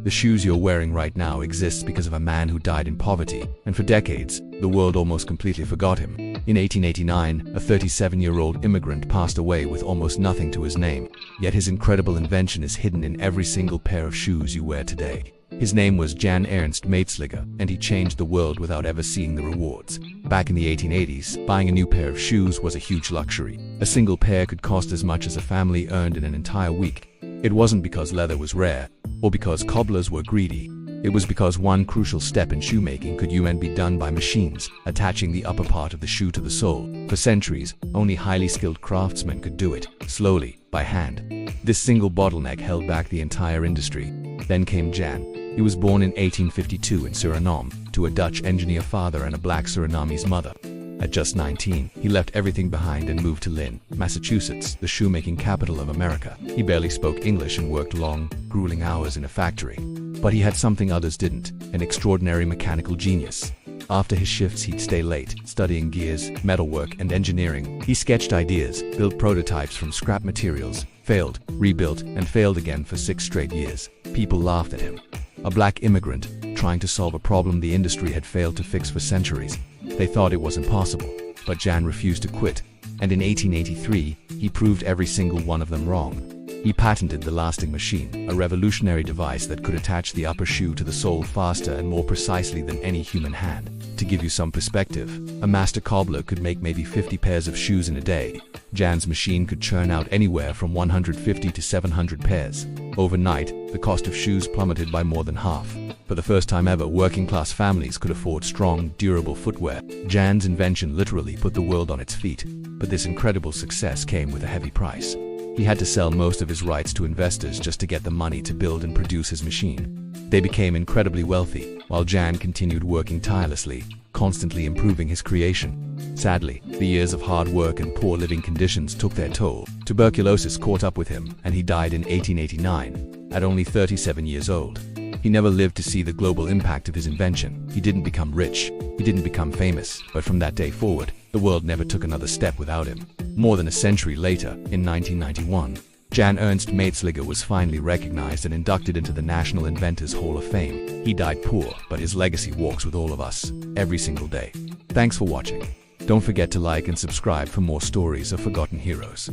The shoes you're wearing right now exists because of a man who died in poverty, and for decades, the world almost completely forgot him. In 1889, a 37-year-old immigrant passed away with almost nothing to his name, yet his incredible invention is hidden in every single pair of shoes you wear today. His name was Jan Ernst Matzeliger, and he changed the world without ever seeing the rewards. Back in the 1880s, buying a new pair of shoes was a huge luxury. A single pair could cost as much as a family earned in an entire week. It wasn't because leather was rare, or because cobblers were greedy. It was because one crucial step in shoemaking could be done by machines, attaching the upper part of the shoe to the sole. For centuries, only highly skilled craftsmen could do it, slowly, by hand. This single bottleneck held back the entire industry. Then came Jan. He was born in 1852 in Suriname, to a Dutch engineer father and a black Surinamese mother. At just 19, he left everything behind and moved to Lynn, Massachusetts, the shoemaking capital of America. He barely spoke English and worked long, grueling hours in a factory. But he had something others didn't, an extraordinary mechanical genius. After his shifts, he'd stay late, studying gears, metalwork, and engineering. He sketched ideas, built prototypes from scrap materials, failed, rebuilt, and failed again for 6 straight years. People laughed at him. A black immigrant, trying to solve a problem the industry had failed to fix for centuries. They thought it was impossible, but Jan refused to quit, and in 1883, he proved every single one of them wrong. He patented the lasting machine, a revolutionary device that could attach the upper shoe to the sole faster and more precisely than any human hand. To give you some perspective, a master cobbler could make maybe 50 pairs of shoes in a day. Jan's machine could churn out anywhere from 150 to 700 pairs. Overnight, the cost of shoes plummeted by more than half. For the first time ever, working-class families could afford strong, durable footwear. Jan's invention literally put the world on its feet, but this incredible success came with a heavy price. He had to sell most of his rights to investors just to get the money to build and produce his machine. They became incredibly wealthy, while Jan continued working tirelessly, constantly improving his creation. Sadly, the years of hard work and poor living conditions took their toll. Tuberculosis caught up with him, and he died in 1889, at only 37 years old. He never lived to see the global impact of his invention. He didn't become rich, he didn't become famous, but from that day forward, the world never took another step without him. More than a century later, in 1991, Jan Ernst Matzeliger was finally recognized and inducted into the National Inventors Hall of Fame. He died poor, but his legacy walks with all of us, every single day. Thanks for watching. Don't forget to like and subscribe for more stories of forgotten heroes.